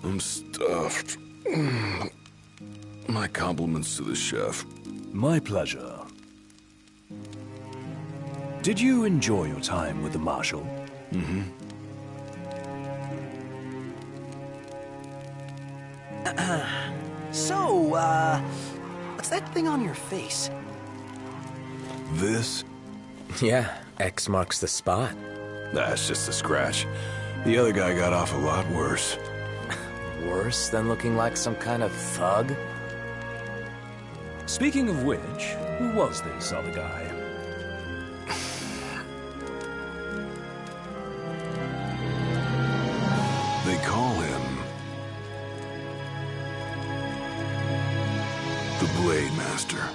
I'm stuffed. My compliments to the chef. My pleasure. Did you enjoy your time with the Marshal? Mm-hmm. So, what's that thing on your face? This? Yeah, X marks the spot. That's just a scratch. The other guy got off a lot worse. Worse than looking like some kind of thug? Speaking of which, who was this other guy? They call him the Blade Master.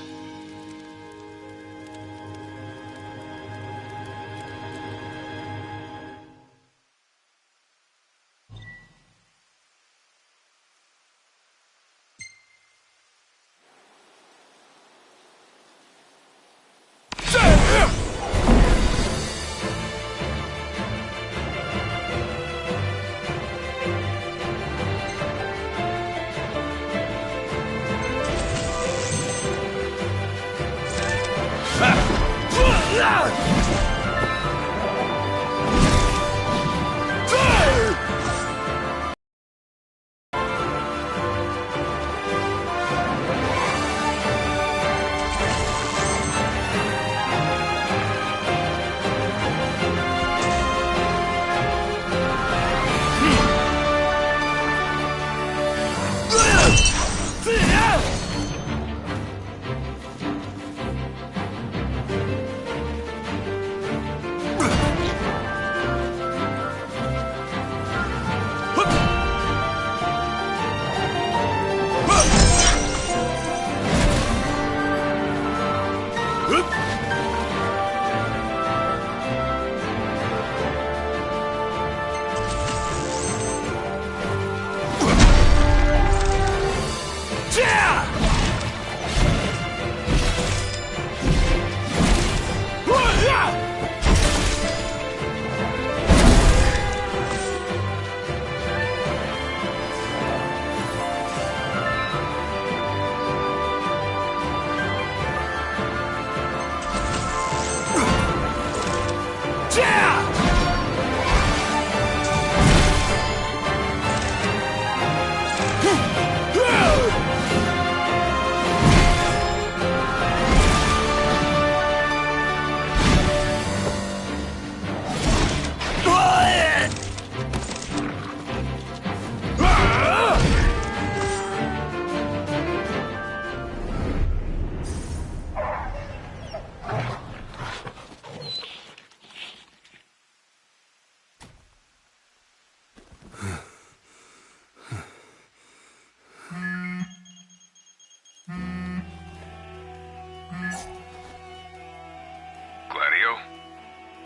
Gladio?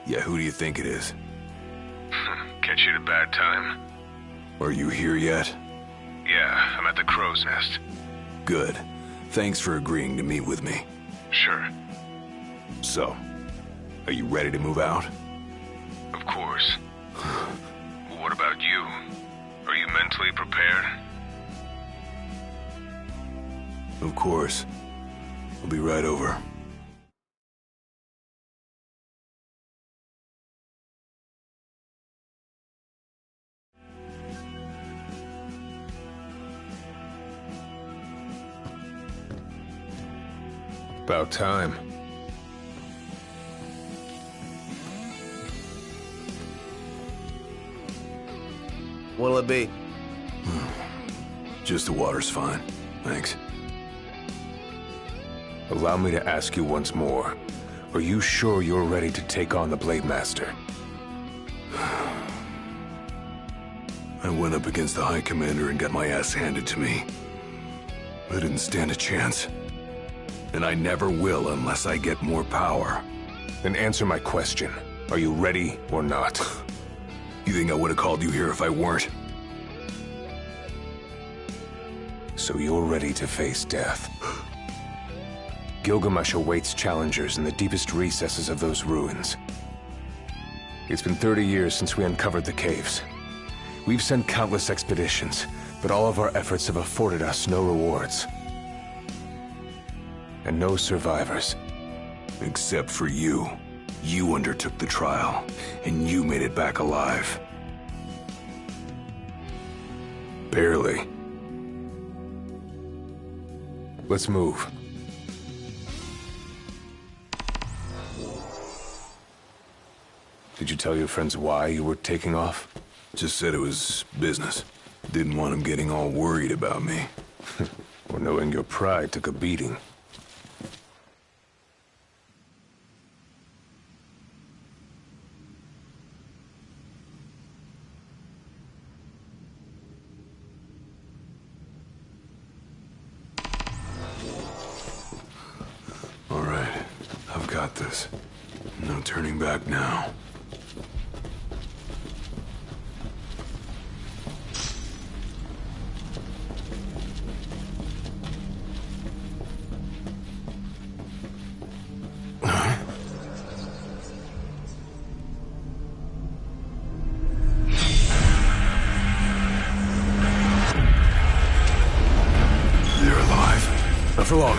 Yeah, who do you think it is? Catch you at a bad time? Are you here yet? Yeah, I'm at the Crow's Nest. Good. Thanks for agreeing to meet with me. Sure. So, are you ready to move out? Of course. What about you? Are you mentally prepared? Of course. I'll be right over. About time. What'll it be? Just the water's fine. Thanks. Allow me to ask you once more. Are you sure you're ready to take on the Blade Master? I went up against the High Commander and got my ass handed to me. I didn't stand a chance. And I never will unless I get more power. Then answer my question. Are you ready or not? You think I would have called you here if I weren't? So you're ready to face death. Gilgamesh awaits challengers in the deepest recesses of those ruins. It's been 30 years since we uncovered the caves. We've sent countless expeditions, but all of our efforts have afforded us no rewards. And no survivors. Except for you. You undertook the trial, and you made it back alive. Barely. Let's move. Did you tell your friends why you were taking off? Just said it was business. Didn't want them getting all worried about me. Or knowing your pride took a beating. All right, I've got this. No turning back now. They're alive. Not for long.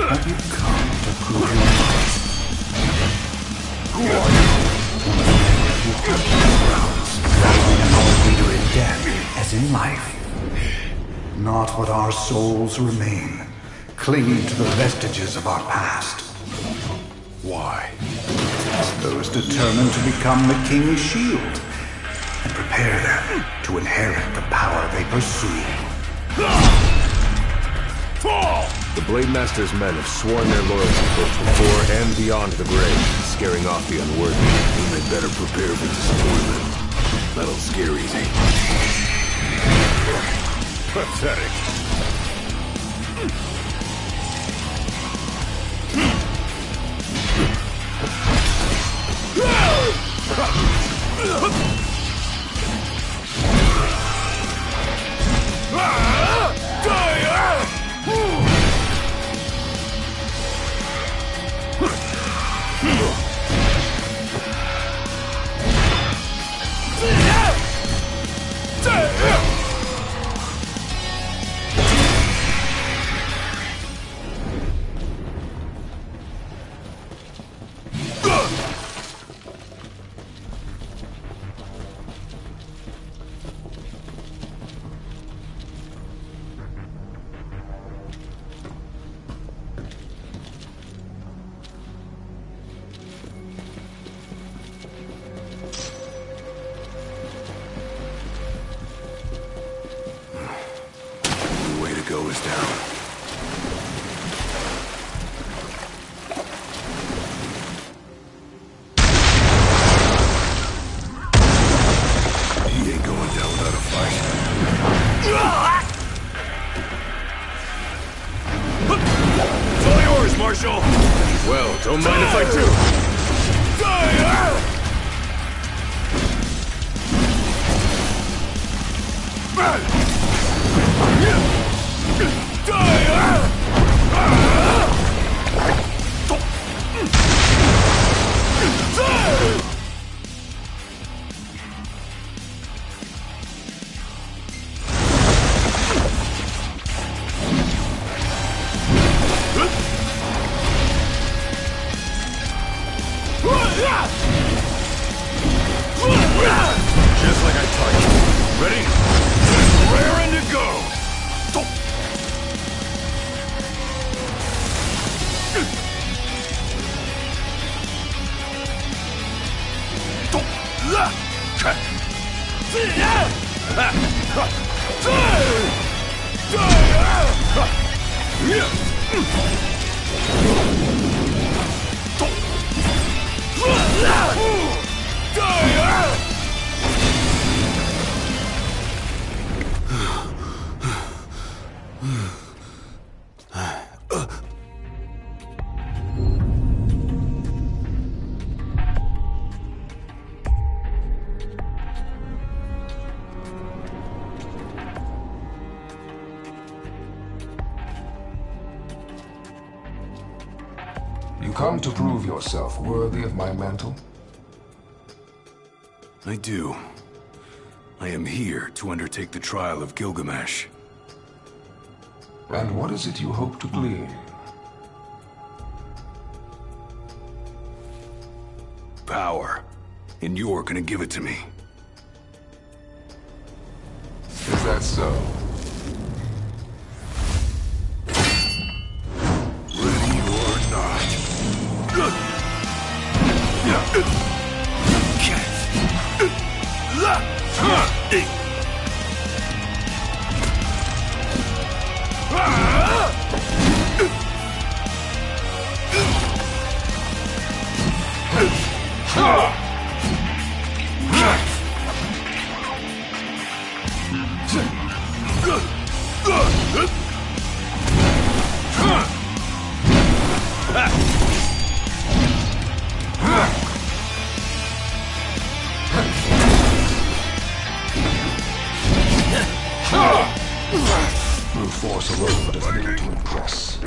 Have you come to prove your worth? Who are you? One of the men that you come to the grounds, following our leader in death as in life. Not what our souls remain, clinging to the vestiges of our past. Why? Those determined to become the King's shield and prepare them to inherit the power they pursue. The Blade Master's men have sworn their loyalty both before and beyond the grave, scaring off the unworthy. And they better prepare for disappointment. That'll scare easy. Pathetic. The way to go is down. He ain't going down without a fight. It's all yours, Marshal! Well, don't mind if I do. Just like I taught you. Ready? Raring to go! come to prove yourself worthy of my mantle? I do. I am here to undertake the trial of Gilgamesh. And what is it you hope to glean? Power. And you're gonna give it to me. Is that so? Ready or not. Brute force alone does little to impress.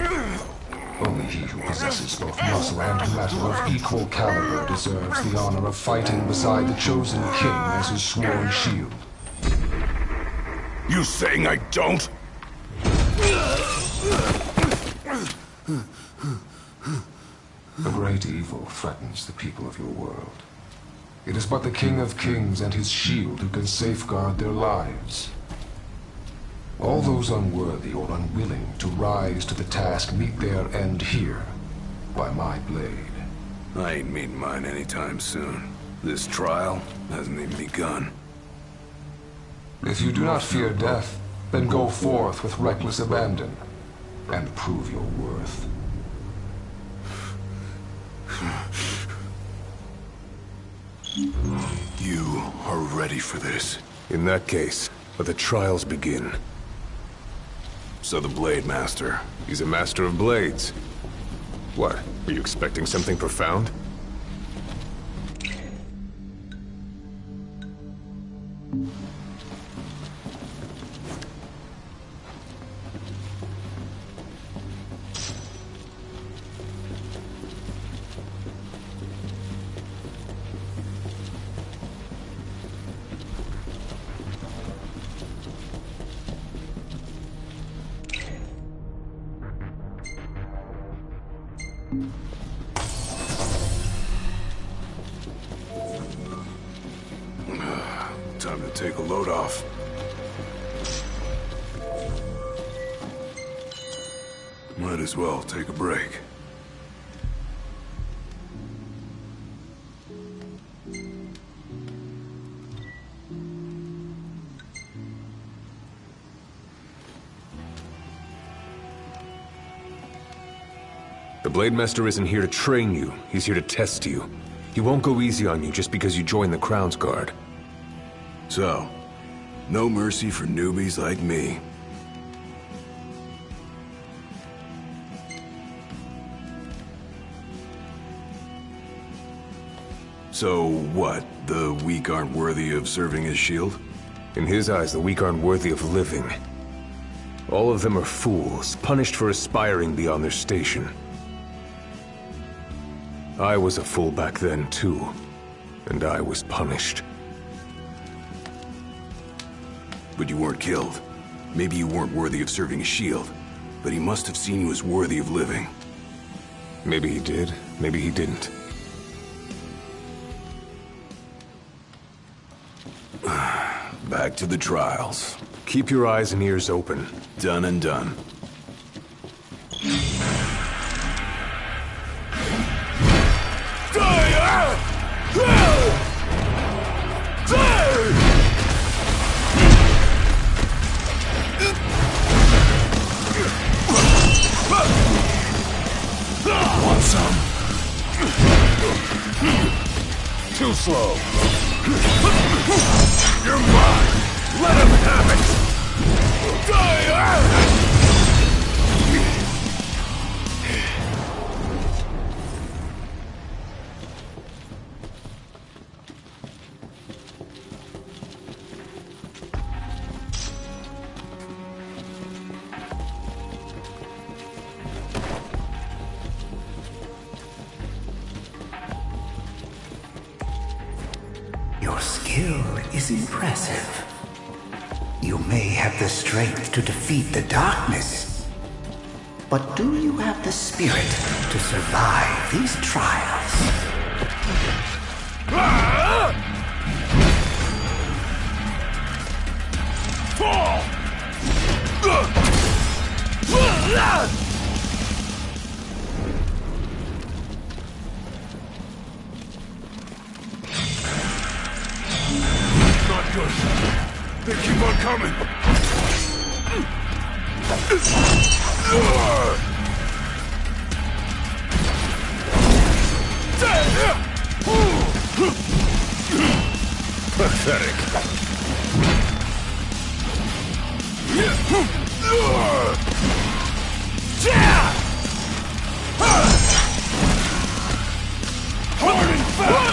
Only he who possesses both muscle and metal of equal caliber deserves the honor of fighting beside the chosen king as his sworn shield. You saying I don't? A great evil threatens the people of your world. It is but the King of Kings and his shield who can safeguard their lives. All those unworthy or unwilling to rise to the task meet their end here, by my blade. I ain't meeting mine anytime soon. This trial hasn't even begun. If you do not fear death, then go forth with reckless abandon, and prove your worth. You are ready for this. In that case, let the trials begin. So the Blade Master. He's a master of blades. What, are you expecting something profound? Time to take a load off. Might as well take a break. The Blade Master isn't here to train you, he's here to test you. He won't go easy on you just because you joined the Crown's Guard. So, no mercy for newbies like me. So what? The weak aren't worthy of serving as shield? In his eyes, the weak aren't worthy of living. All of them are fools, punished for aspiring beyond their station. I was a fool back then, too. And I was punished. But you weren't killed. Maybe you weren't worthy of serving as shield, but he must have seen you as worthy of living. Maybe he did, maybe he didn't. Back to the trials. Keep your eyes and ears open. Done and done. Want some? Too slow. You're mine! Let him have it! Your skill is impressive. You may have the strength to defeat the darkness, but do you have the spirit to survive these trials? Not good. They keep on coming. Pathetic. Hard and fast.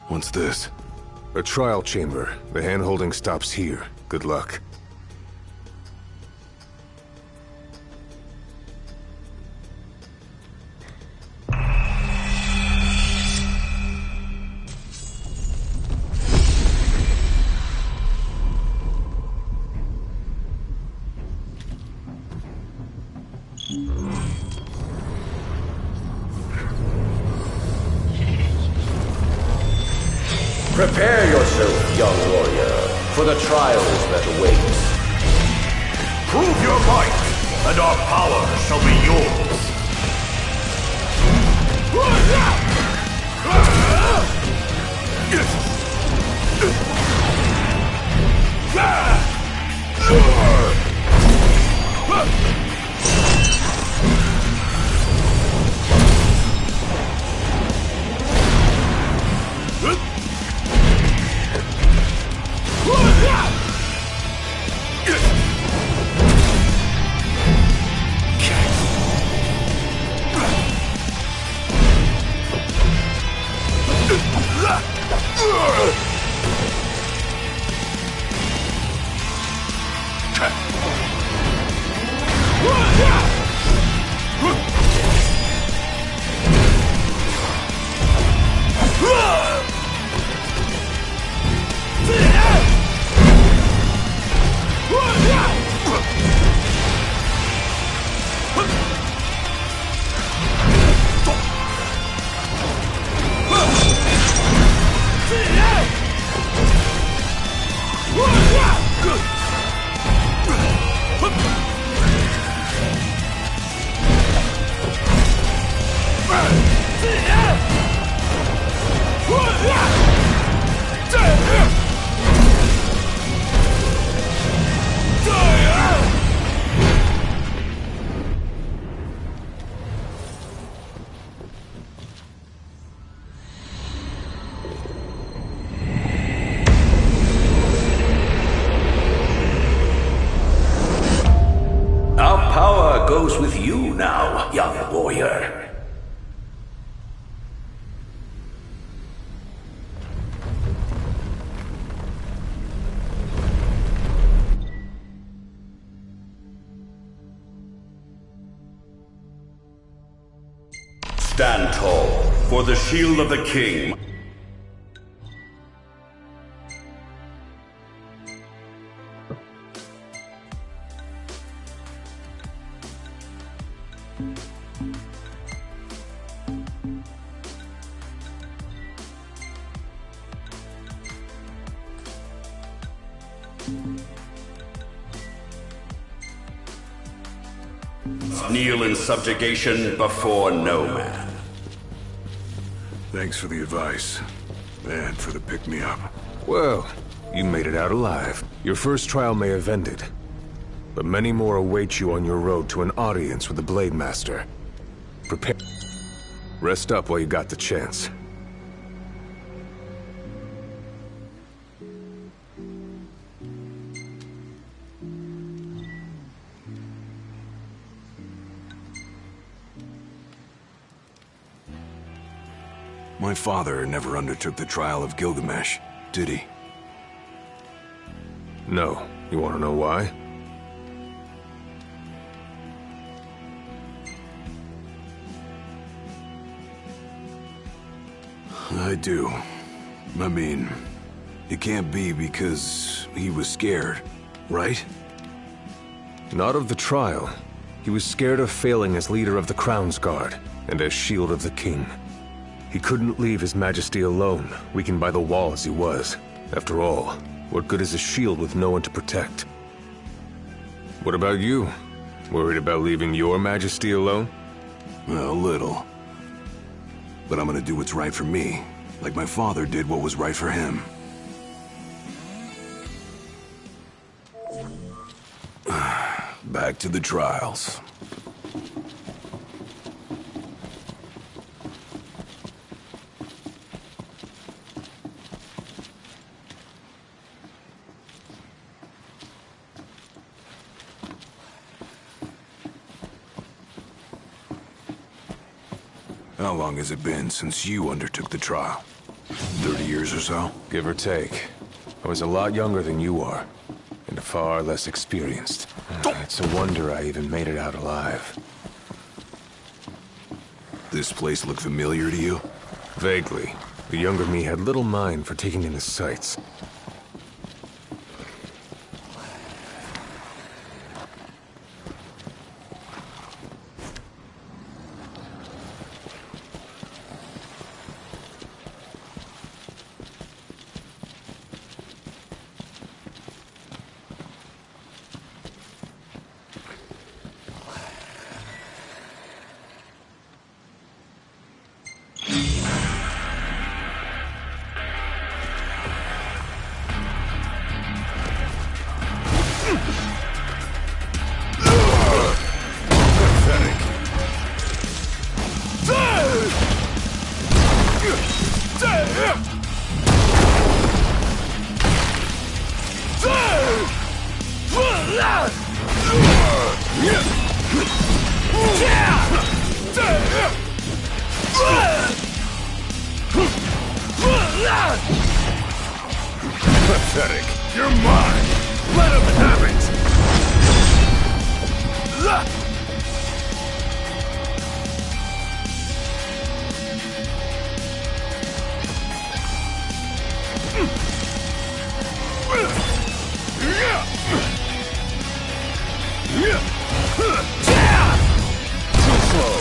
What's this? A trial chamber. The hand-holding stops here. Good luck. Prepare yourself, young warrior, for the trials that await. Prove your might, and our power shall be yours. Goes with you now, young warrior. Stand tall for the shield of the king. Kneel in subjugation before no man. Thanks for the advice. And for the pick-me-up. Well, you made it out alive. Your first trial may have ended, but many more await you on your road to an audience with the Blade Master. Prepare. Rest up while you got the chance. My father never undertook the trial of Gilgamesh, did he? No. You want to know why? I do. I mean, it can't be because he was scared, right? Not of the trial. He was scared of failing as leader of the Crown's Guard, and as Shield of the King. He couldn't leave His Majesty alone, weakened by the wall as he was. After all, what good is a shield with no one to protect? What about you? Worried about leaving your Majesty alone? A little. But I'm gonna do what's right for me, like my father did what was right for him. Back to the trials. How long has it been since you undertook the trial? 30 years or so? Give or take. I was a lot younger than you are, and far less experienced. It's a wonder I even made it out alive. This place look familiar to you? Vaguely. The younger me had little mind for taking in the sights. Pathetic. You're mine. Let him have it. Too slow.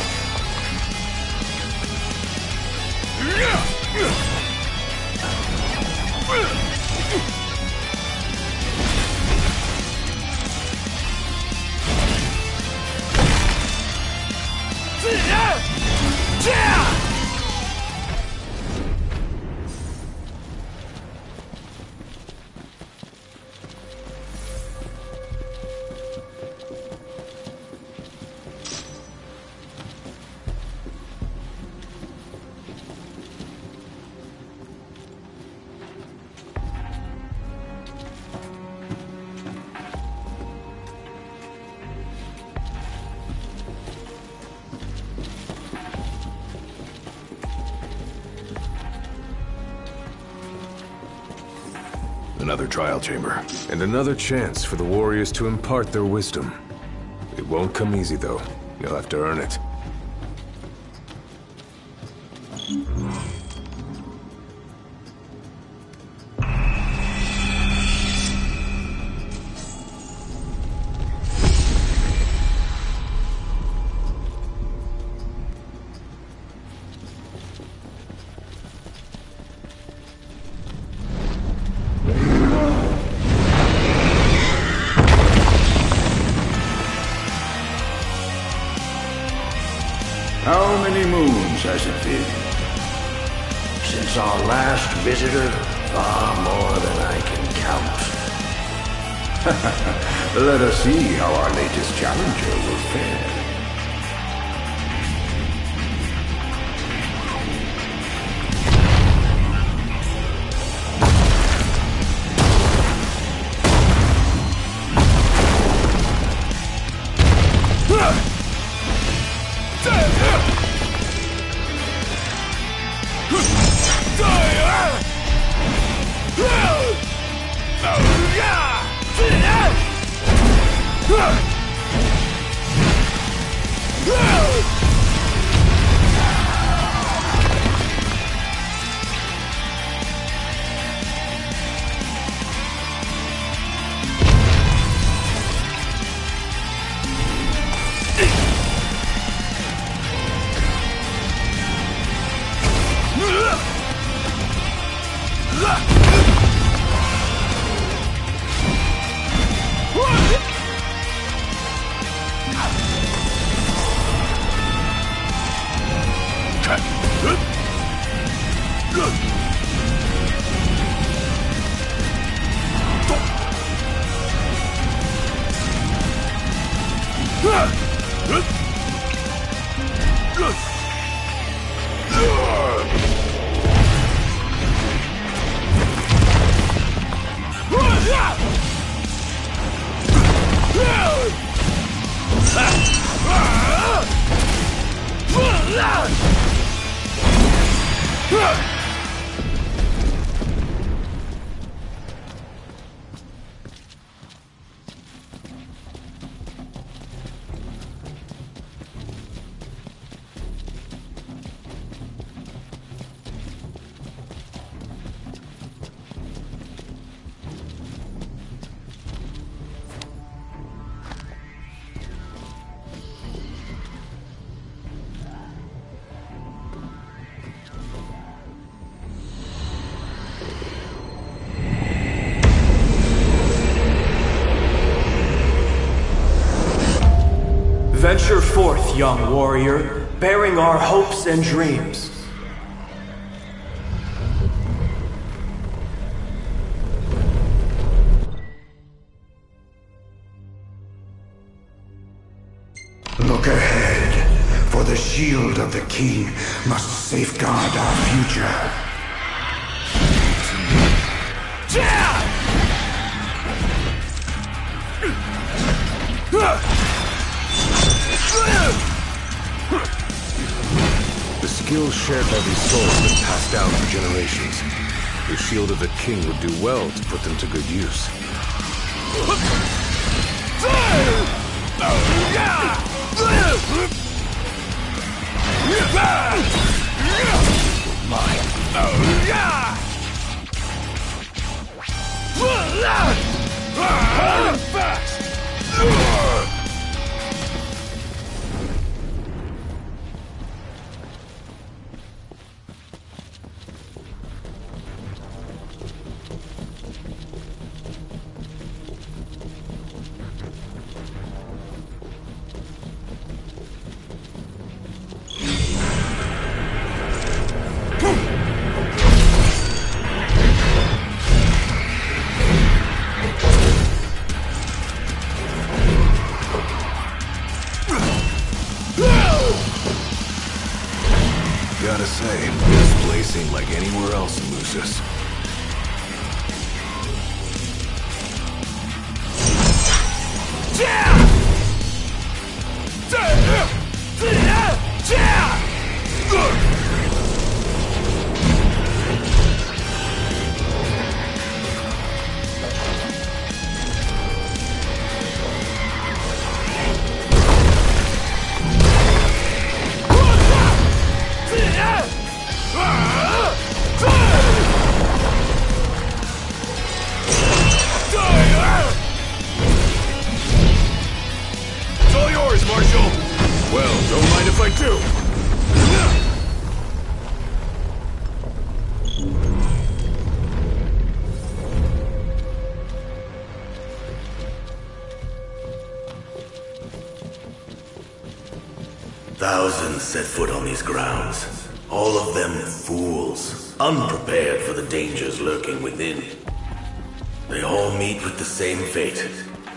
Another trial chamber. And another chance for the warriors to impart their wisdom. It won't come easy, though. You'll have to earn it. How many moons has it been? Since our last visitor, far more than I can count. Let us see how our latest challenger will fare. Venture forth, young warrior, bearing our hopes and dreams. Look ahead, for the shield of the king must safeguard our future. The skills shared by these souls have been passed down for generations. The shield of the king would do well to put them to good use. Hard and fast! Gotta say, this place ain't like anywhere else in Lucis. It's all yours, Marshal! Well, don't mind if I do. Thousands set foot on these grounds. All of them fools, unprepared for the dangers lurking within. They all meet with the same fate,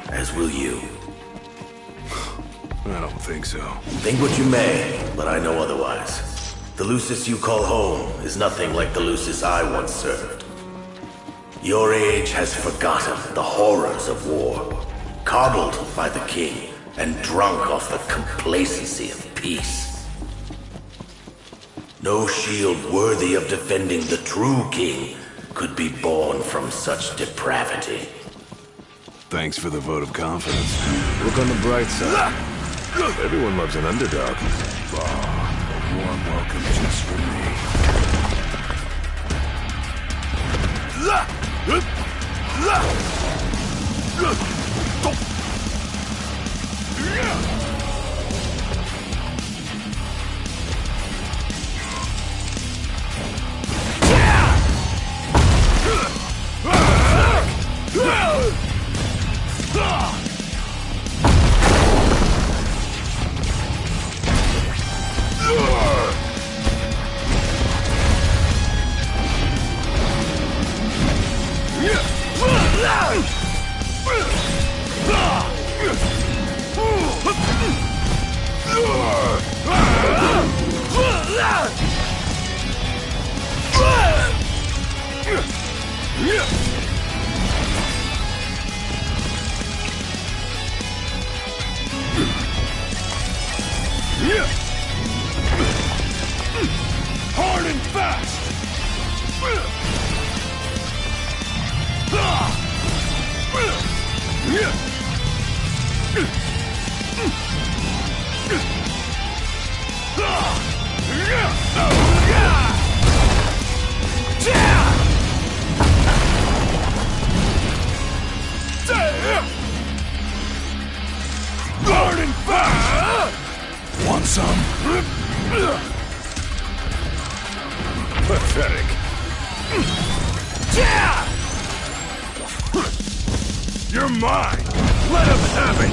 as will you. I don't think so. Think what you may, but I know otherwise. The Lucis you call home is nothing like the Lucis I once served. Your age has forgotten the horrors of war, coddled by the king, and drunk off the complacency of peace. No shield worthy of defending the true king could be born from such depravity. Thanks for the vote of confidence. Look on the bright side. Everyone loves an underdog. A warm welcome just for some? Pathetic. You're mine! Let him have it!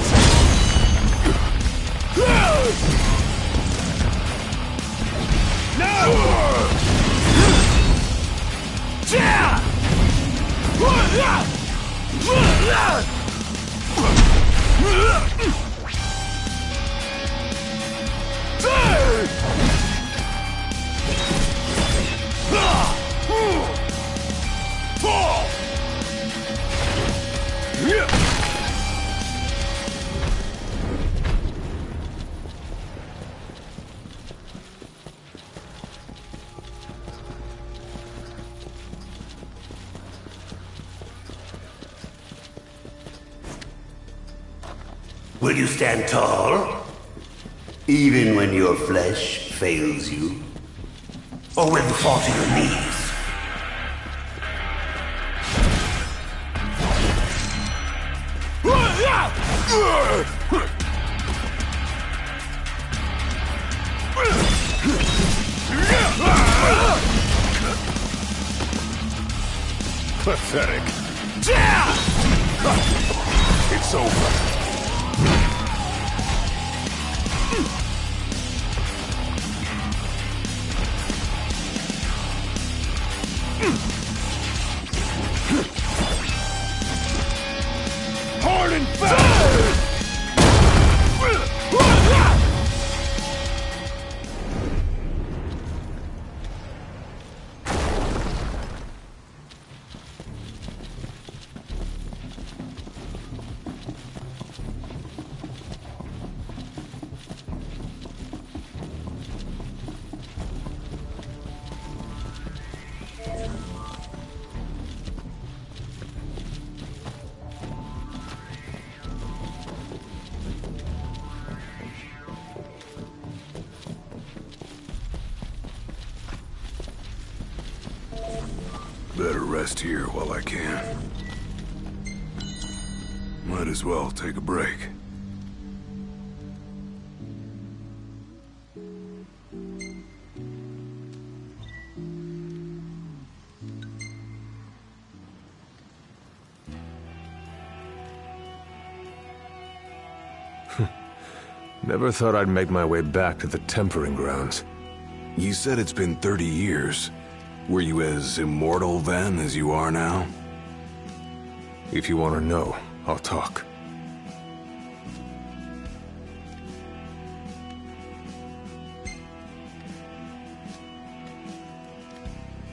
Will you stand tall? Even when your flesh fails you? Or will you fall to your knees? Pathetic. It's over. Hard and fast! Better rest here while I can. Might as well take a break. Never thought I'd make my way back to the tempering grounds. You said it's been 30 years. Were you as immortal then as you are now? If you want to know, I'll talk.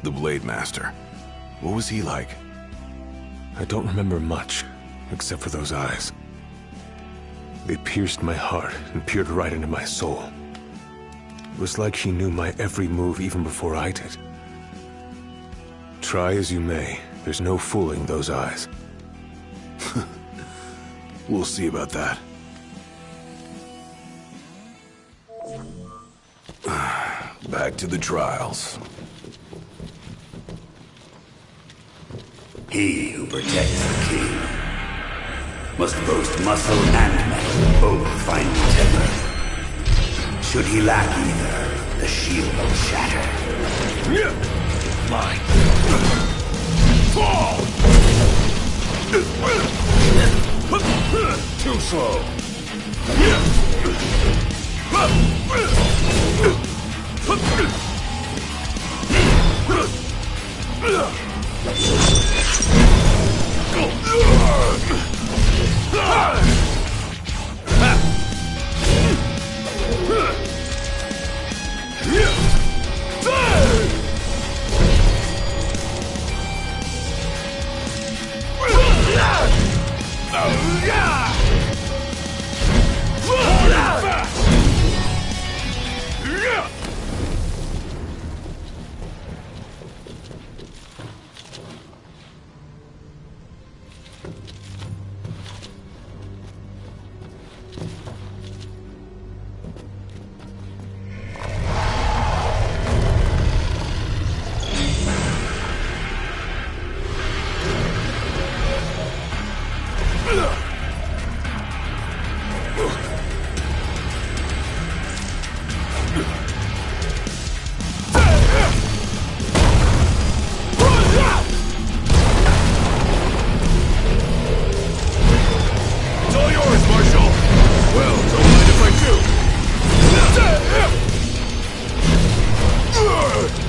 The Blade Master. What was he like? I don't remember much, except for those eyes. They pierced my heart and peered right into my soul. It was like she knew my every move even before I did. Try as you may, there's no fooling those eyes. We'll see about that. Back to the trials. He who protects the king must boast muscle and metal, both fine temper. Should he lack either, the shield will shatter. Mine. Fall! Too slow.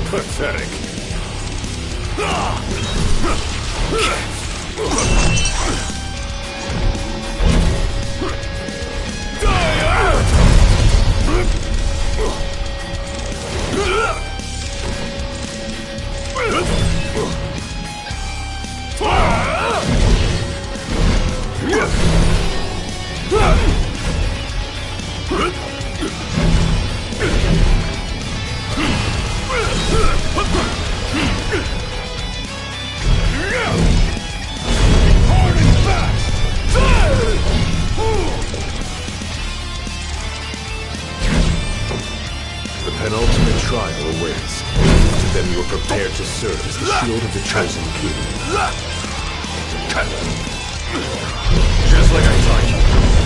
Pathetic. The penultimate trial awaits. To them you are prepared to serve as the shield of the chosen king. Just like I thought.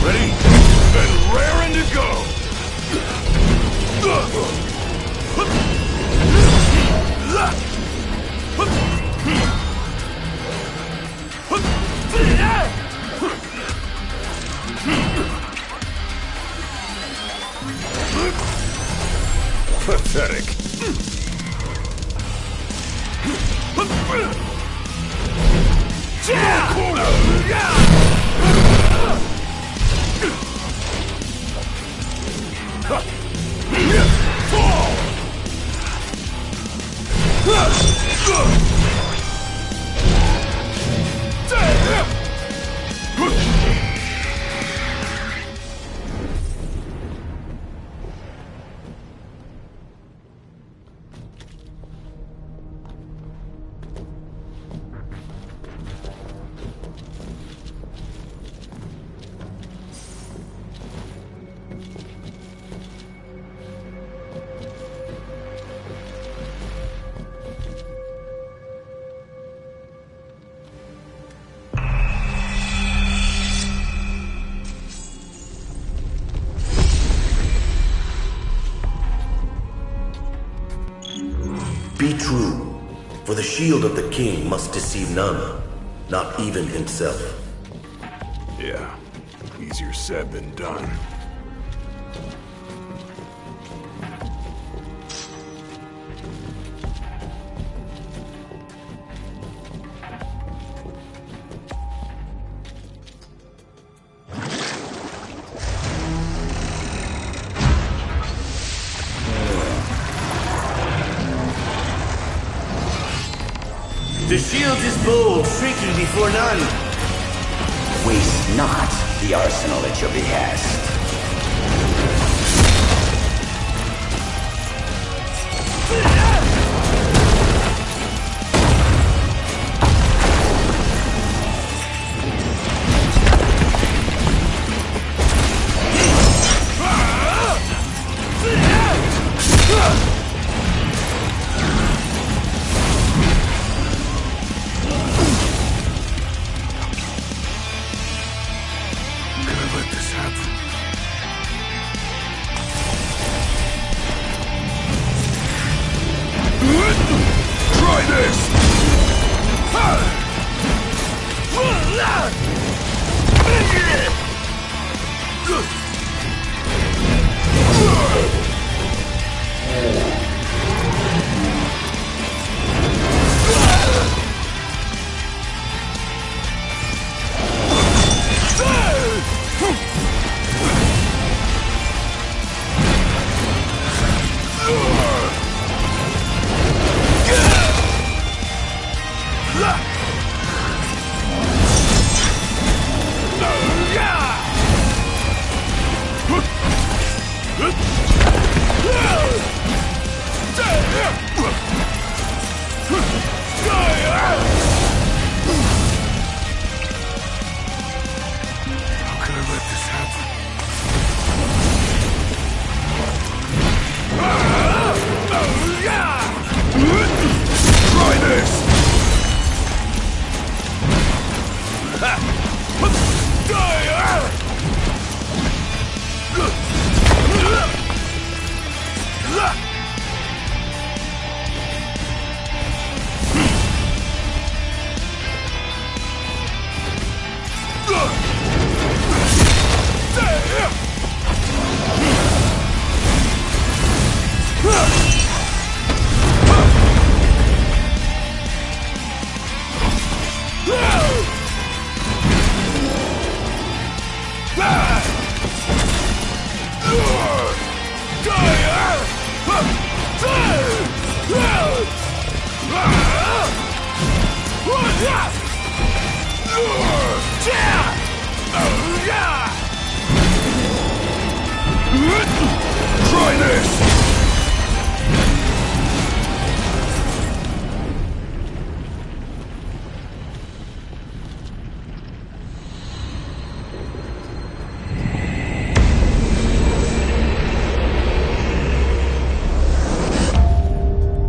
Ready? And raring to go! Pathetic. Be true, for the shield of the king must deceive none, not even himself. Yeah, easier said than done. The shield is bold, shrieking before none. Waste not the arsenal at your behest. Try this!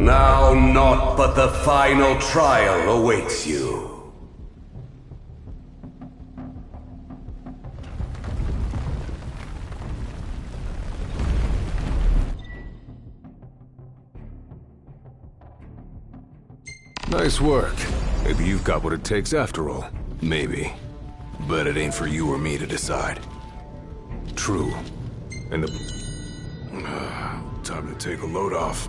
Now naught but the final trial awaits you. Nice work. Maybe you've got what it takes after all. Maybe. But it ain't for you or me to decide. True. And time to take a load off.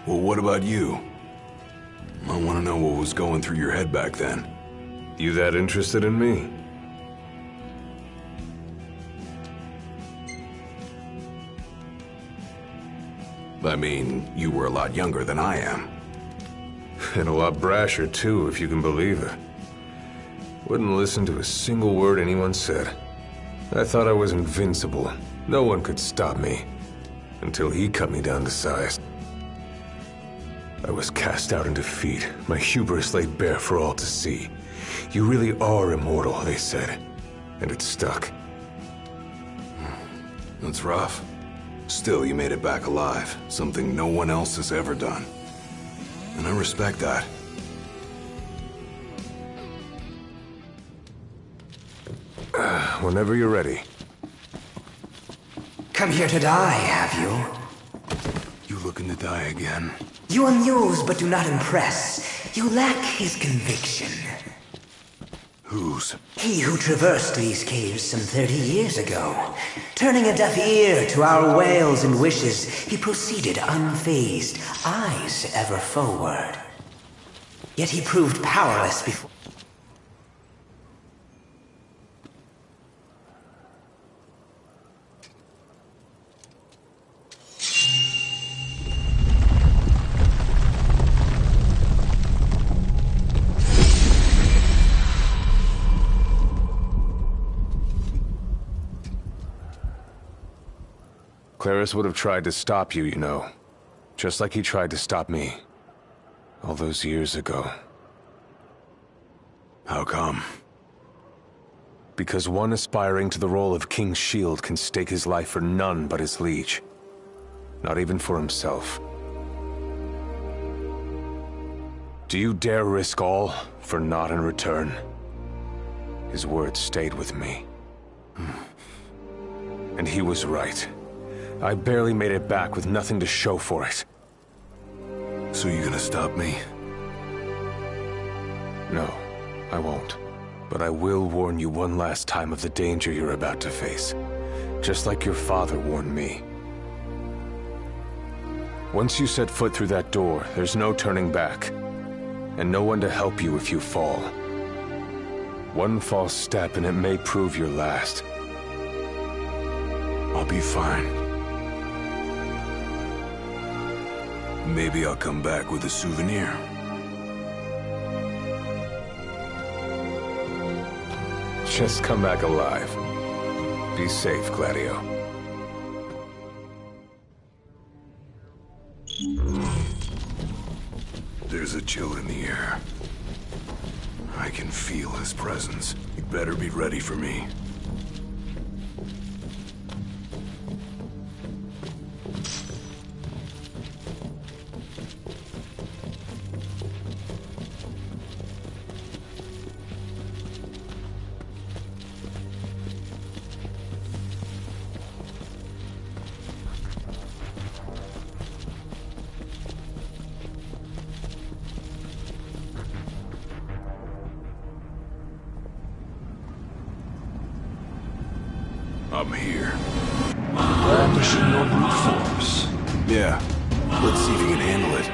Well, what about you? I want to know what was going through your head back then. You that interested in me? I mean, you were a lot younger than I am. And a lot brasher, too, if you can believe it. Wouldn't listen to a single word anyone said. I thought I was invincible. No one could stop me. Until he cut me down to size. I was cast out in defeat, my hubris laid bare for all to see. You really are immortal, they said. And it stuck. That's rough. Still, you made it back alive, something no one else has ever done. And I respect that. Whenever you're ready. Come here to die, have you? You looking to die again? You amuse but do not impress. You lack his conviction. Whose? He who traversed these caves some 30 years ago. Turning a deaf ear to our wails and wishes, he proceeded unfazed, eyes ever forward. Yet he proved powerless before... Claris would have tried to stop you, you know. Just like he tried to stop me. All those years ago. How come? Because one aspiring to the role of King's Shield can stake his life for none but his liege. Not even for himself. Do you dare risk all for naught in return? His words stayed with me. And he was right. I barely made it back with nothing to show for it. So you gonna stop me? No, I won't. But I will warn you one last time of the danger you're about to face. Just like your father warned me. Once you set foot through that door, there's no turning back. And no one to help you if you fall. One false step and it may prove your last. I'll be fine. Maybe I'll come back with a souvenir. Just come back alive. Be safe, Gladio. There's a chill in the air. I can feel his presence. You better be ready for me. I'm here. Brandishing your brute force. Yeah. Let's see if you can handle it.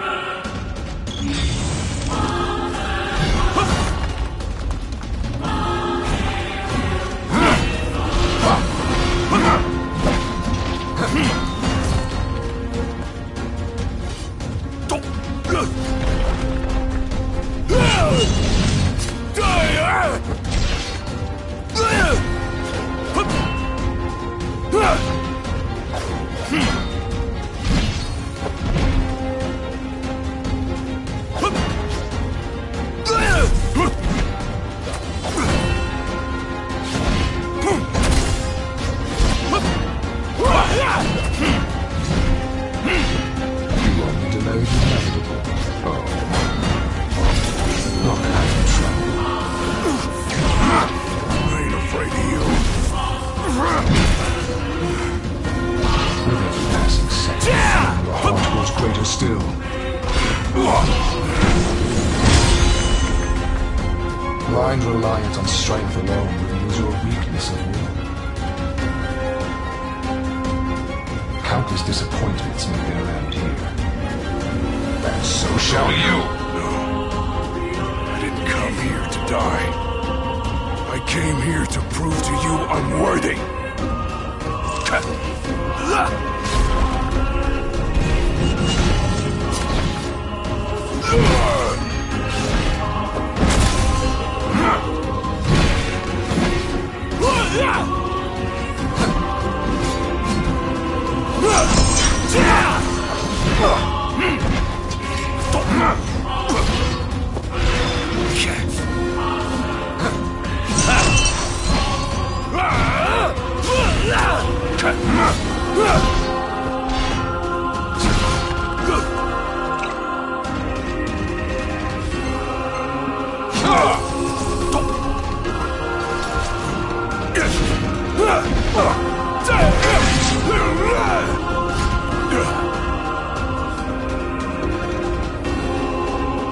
still. Blind reliance on strength alone reveals your weakness of will. Countless disappointments make their end here. And so shall you! No. I didn't come here to die. I came here to prove to you I'm worthy.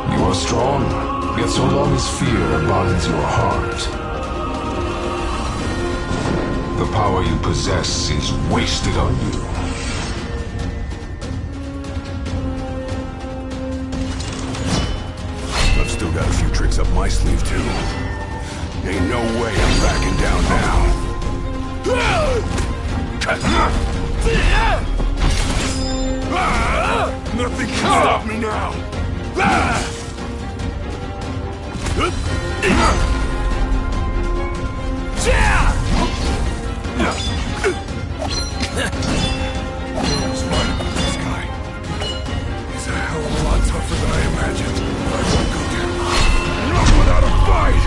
You are strong, yet so long as fear binds your heart, the power you possess is wasted on you. I've still got a few tricks up my sleeve, too. Ain't no way I'm backing down now. Nothing can stop me now. This guy, he's a hell of a lot tougher than I imagined. I won't go down. Not without a fight!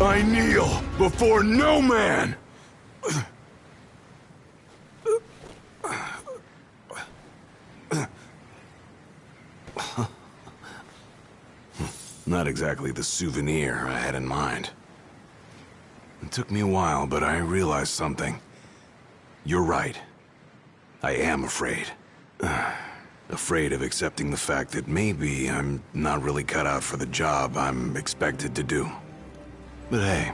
I kneel before no man! Not exactly the souvenir I had in mind. It took me a while, but I realized something. You're right. I am afraid. Afraid of accepting the fact that maybe I'm not really cut out for the job I'm expected to do. But hey,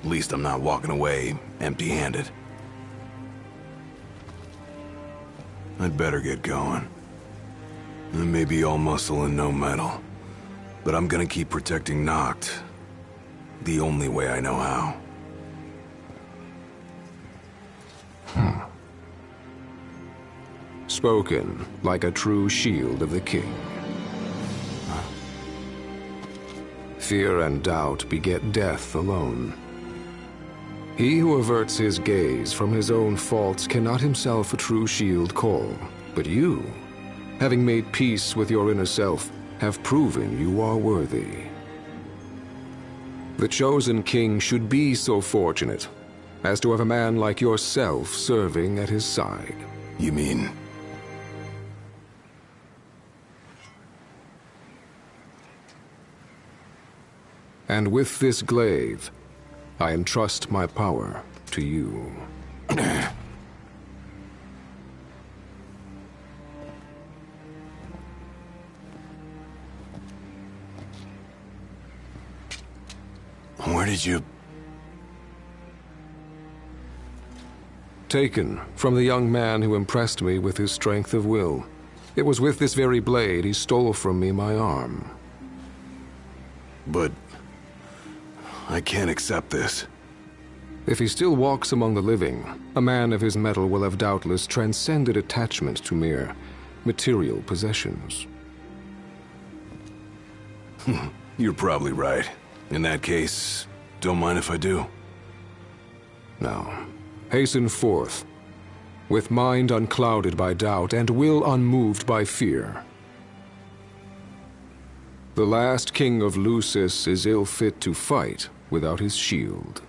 at least I'm not walking away empty-handed. I'd better get going. I may be all muscle and no metal, but I'm gonna keep protecting Noct the only way I know how. Spoken like a true shield of the king. Fear and doubt beget death alone. He who averts his gaze from his own faults cannot himself a true shield call. But you, having made peace with your inner self, have proven you are worthy. The chosen king should be so fortunate as to have a man like yourself serving at his side. You mean... And with this glaive, I entrust my power to you. Where did you... Taken from the young man who impressed me with his strength of will. It was with this very blade he stole from me my arm. But... I can't accept this. If he still walks among the living, a man of his mettle will have doubtless transcended attachment to mere material possessions. You're probably right. In that case, don't mind if I do. Now, hasten forth, with mind unclouded by doubt and will unmoved by fear. The last king of Lucis is ill fit to fight without his shield.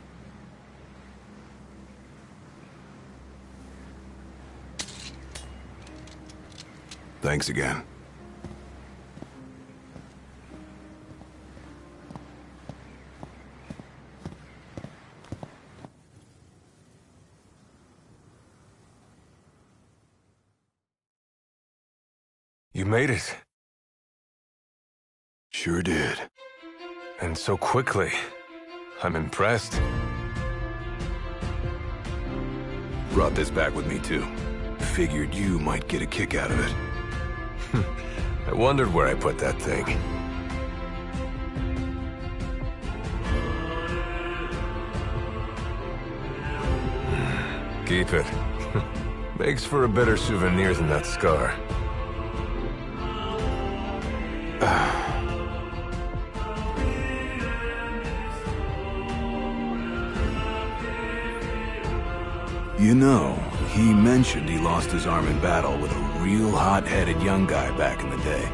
Thanks again. You made it. Sure did. And so quickly. I'm impressed. Brought this back with me too. Figured you might get a kick out of it. I wondered where I put that thing. Keep it. Makes for a better souvenir than that scar. You know, he mentioned he lost his arm in battle with a real hot-headed young guy back in the day.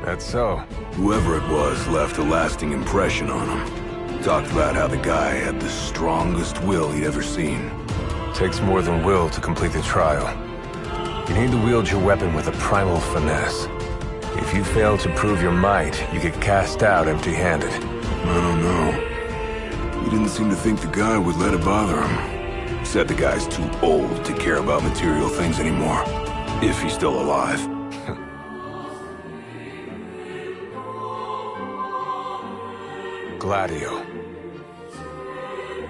That's so. Whoever it was left a lasting impression on him. Talked about how the guy had the strongest will he'd ever seen. Takes more than will to complete the trial. You need to wield your weapon with a primal finesse. If you fail to prove your might, you get cast out empty-handed. I don't know. He didn't seem to think the guy would let it bother him. Said the guy's too old to care about material things anymore. If he's still alive. Gladio.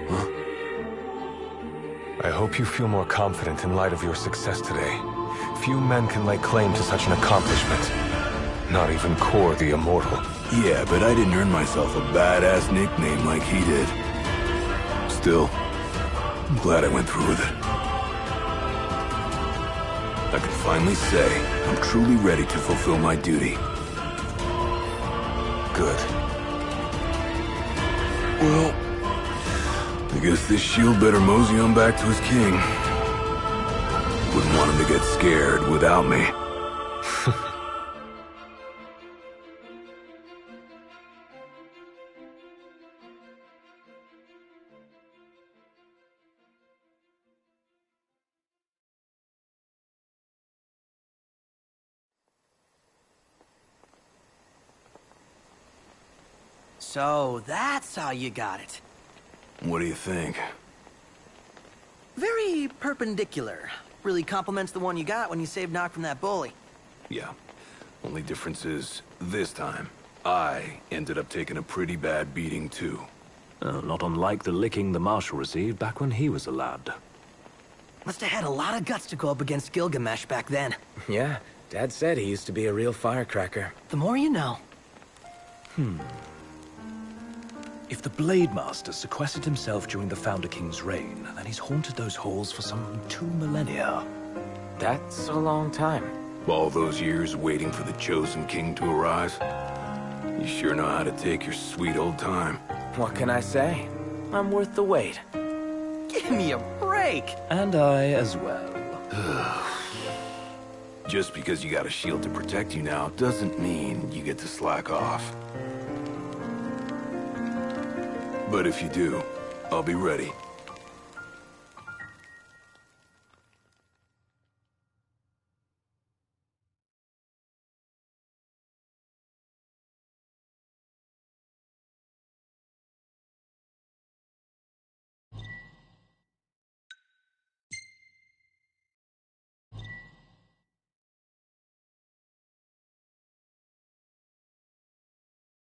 Huh? I hope you feel more confident in light of your success today. Few men can lay claim to such an accomplishment. Not even Kor the Immortal. Yeah, but I didn't earn myself a badass nickname like he did. Still, I'm glad I went through with it. I can finally say I'm truly ready to fulfill my duty. Good. Well, I guess this shield better mosey on back to his king. Wouldn't want him to get scared without me. So that's how you got it. What do you think? Very perpendicular. Really complements the one you got when you saved Nock from that bully. Yeah. Only difference is, this time, I ended up taking a pretty bad beating too. Not unlike the licking the Marshal received back when he was a lad. Must have had a lot of guts to go up against Gilgamesh back then. Yeah, Dad said he used to be a real firecracker. The more you know. If the Blade Master sequestered himself during the Founder King's reign, then he's haunted those halls for some 2 millennia. That's a long time. All those years waiting for the chosen king to arise. You sure know how to take your sweet old time. What can I say? I'm worth the wait. Give me a break! And I as well. Just because you got a shield to protect you now doesn't mean you get to slack off. But if you do, I'll be ready.